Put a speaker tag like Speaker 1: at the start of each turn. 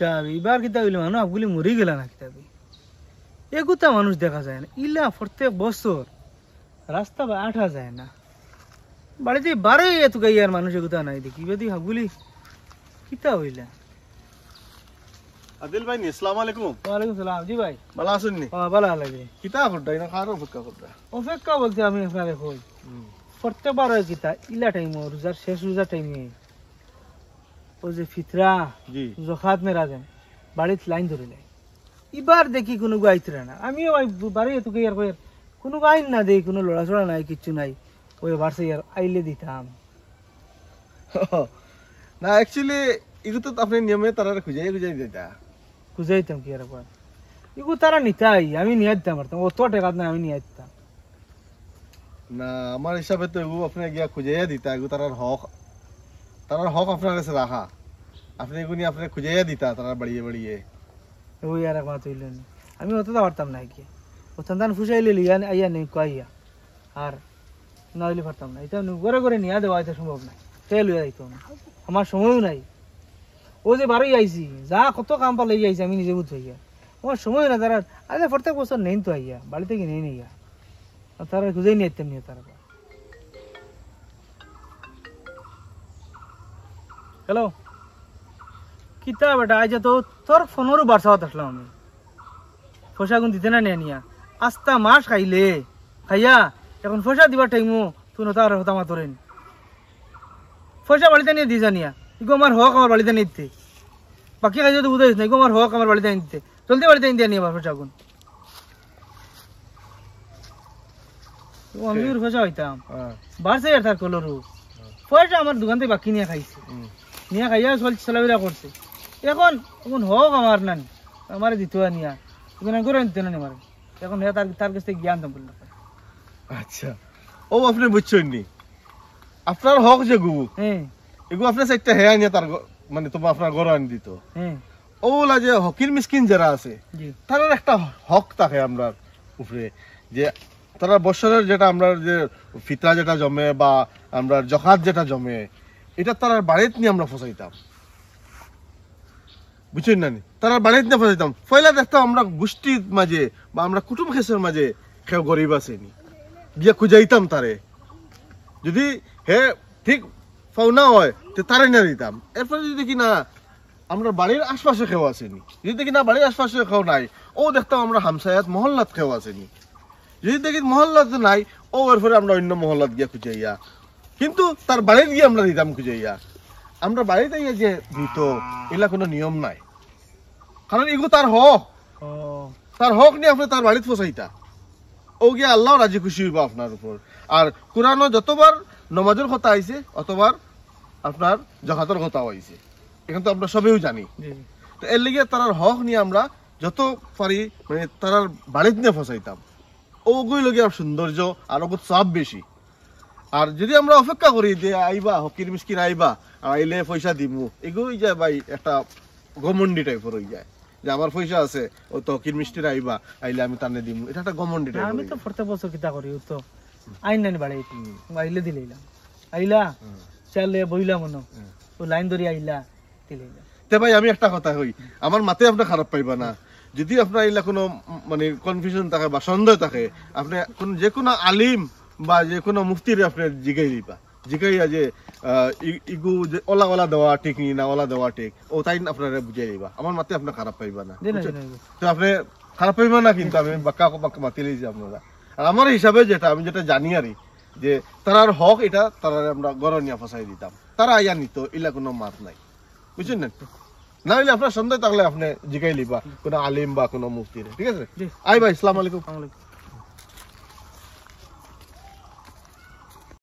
Speaker 1: কিতাব এবার কিতাব হইলে মানুষ আপগুলি মরি গেল না কিতাবে এগুতা মানুষ দেখা যায় না ইলা প্রত্যেক বছর রাস্তা বা আঠা যায় না বাড়িতে বারে এত গাইয়ার মানুষ এগুতা নাই দেখি বেদি হাগুলি কিতাব হইলা
Speaker 2: আদিল ভাই আসসালামু আলাইকুম
Speaker 1: ওয়ালাইকুম সালাম জি ভাই
Speaker 2: ভালো আছেন নি
Speaker 1: ভালো লাগে
Speaker 2: কিতাব হড্ডাই না কারো ফুটকা ফুটকা
Speaker 1: অপেক্ষা বলতে আমি আপনারে কই প্রত্যেকবার হয় কিতা ইলা টাইম রোজার শেষ রোজার টাইমে ও যে ফিতরা
Speaker 2: জি
Speaker 1: জখাত মেরা যায় বাড়িতে লাইন ধরে লাই এবার দেখি কোনো গাইতরা না আমিও বাড়ি তোকে ইয়ার কই কোনো গাইন না দেই কোনো লড়াচড়া নাই কিচ্ছু নাই ওই বারসে ইয়ার আইলে দিতাম
Speaker 2: না অ্যাকচুয়ালি ইগু তো আপনি নিয়মে তারা খুঁজাই দিতা
Speaker 1: খুঁজাইতাম কি আর কর ইগু তারা নিতাই আমি নিয়ে দিতাম পারতাম অত টাকা না আমি নিয়ে দিতাম
Speaker 2: না আমার হিসাবে তো এগু আপনি গিয়া খুঁজাইয়া দিতা এগু তারার হক আপনার কাছে রাখা আপনি এগুনি আপনি খুঁজাইয়া দিতা তারা বাড়িয়ে
Speaker 1: ওই আর এক মাত হইল না আমি অতটা পারতাম না কি ও সন্তান ফুসাইলে লিয়া আইয়া নেই কইয়া আর না হইলে পারতাম না এটা ঘরে ঘরে নিয়ে দেওয়া এটা সম্ভব না তেল হয়ে যাইতো না আমার সময়ও নাই ও যে বারোই আইসি যা কত কাম পালে আইসি আমি নিজে বুঝ হইয়া আমার সময় না তারা আরে প্রত্যেক বছর নেই তো আইয়া বাড়ি থেকে নেই নেইয়া তারা খুঁজেই নিয়ে যেতাম নিয়ে তারা হ্যালো কিতা বেটা আজ তো তোর ফোনেরও বার্সাওয়াত আসলাম আমি পয়সা গুণ দিতে না নিয়া আস্তা মাস খাইলে খাইয়া এখন পয়সা দিবার টাইমও তুই নতা আর হতামা তোরেন পয়সা বাড়িতে নিয়ে দিয়ে জানিয়া ইগো আমার হক আমার বাড়িতে নিয়ে দিতে বাকি কাজ তো বুঝাইস না ইগো আমার হক আমার বাড়িতে নিতে জলদি বাড়িতে নিয়ে নিয়ে পয়সা গুণ আমি পয়সা হইতাম বাড়ছে আর তার কলরু পয়সা আমার দোকান থেকে বাকি নিয়ে খাইছে নিয়ে খাইয়া চলাফেরা করছে এখন হোক আমার নানি আমার দিত নিয়া এখন করে নিতে না আমার এখন তার কাছ থেকে জ্ঞান দাম বলল
Speaker 2: আচ্ছা ও আপনি বুঝছেন নি আপনার হক যে গু এগু আপনার একটা হেয়া নিয়ে তার মানে তোমার আপনার গড় আনি দিত ওলা যে হকির মিসকিন যারা আছে তার একটা হক থাকে আমরা উপরে যে তারা বছরের যেটা আমরা যে ফিতরা যেটা জমে বা আমরা জকাত যেটা জমে এটা তার বাড়িতে নিয়ে আমরা ফসাইতাম বুঝছেন না তারা বাড়িতে নিয়ে ফসাইতাম পয়লা দেখতাম আমরা গোষ্ঠীর মাঝে বা আমরা কুটুম খেসের মাঝে কেউ গরিব আসেনি গিয়া খুঁজাইতাম তারে যদি হে ঠিক পাওনা হয় তো তারে না দিতাম এরপরে যদি দেখি না আমরা বাড়ির আশপাশে কেউ আসেনি যদি দেখি না বাড়ির আশপাশে কেউ নাই ও দেখতাম আমরা হামসায়াত মহল্লাত কেউ আসেনি যদি দেখি মহল্লাত নাই ও এরপরে আমরা অন্য মহল্লাত গিয়া খুঁজাইয়া কিন্তু তার বাড়িতে গিয়ে আমরা দিতাম খুঁজাইয়া আমরা বাড়িতে গিয়ে যে দিত এগুলা কোনো নিয়ম নাই কারণ এগুলো তার হক নিয়ে আপনি তার বাড়িতে ফসাইতা ও গিয়ে আল্লাহ রাজি খুশি হইব আপনার উপর আর কোরআনও যতবার নমাজের কথা আইছে অতবার আপনার জাকাতের কথা আইছে এখন তো আমরা সবেও জানি তো এর লেগে তার হক নিয়ে আমরা যত পারি মানে তার বাড়িতে নিয়ে ফসাইতাম ওগুই লগে আর সৌন্দর্য আর ওগুলো সব বেশি আর যদি আমরা অপেক্ষা করি যে আইবা হকির মিসকিন আইবা আইলে পয়সা দিমু এগুলোই যায় ভাই একটা গমন্ডি টাইপের হয়ে যায় যে আমার পয়সা আছে ও তো হকির মিষ্টির আইবা আইলে আমি তানে দিমু এটা একটা গমন্ডি টাইপ
Speaker 1: আমি তো প্রত্যেক বছর কিতা করি ও তো আইন নানি বাড়ি আইলে দিলাম আইলা চালে বইলা মনো ও লাইন ধরে আইলা দিলাম
Speaker 2: তে ভাই আমি একটা কথা কই আমার মাথায় আপনি খারাপ পাইবা না যদি আপনার এলা কোনো মানে কনফিউশন থাকে বা সন্দেহ থাকে আপনি যে কোনো আলিম বা যে কোনো মুফতির আপনি জিগাই দিবা জিগাইয়া যে ইগু যে ওলা দেওয়া ঠিক নি না ওলা দেওয়া ঠিক ও তাই আপনারা বুঝাই দিবা আমার মাথায় আপনি খারাপ পাইবা না তো আপনি খারাপ পাইবা না কিন্তু আমি বাক্কা মাতিলেই যে আপনারা আর আমার হিসাবে যেটা আমি যেটা জানি আরই যে তার হক এটা তারা আমরা গরনিয়া ফসাই দিতাম তারা আইয়া নিত এলা কোনো মাত নাই বুঝছেন না না হইলে আপনার সন্দেহ থাকলে আপনি জিগাই লিবা কোনো আলিম বা কোনো মুফতির ঠিক আছে আই ভাই আসসালামু আলাইকুম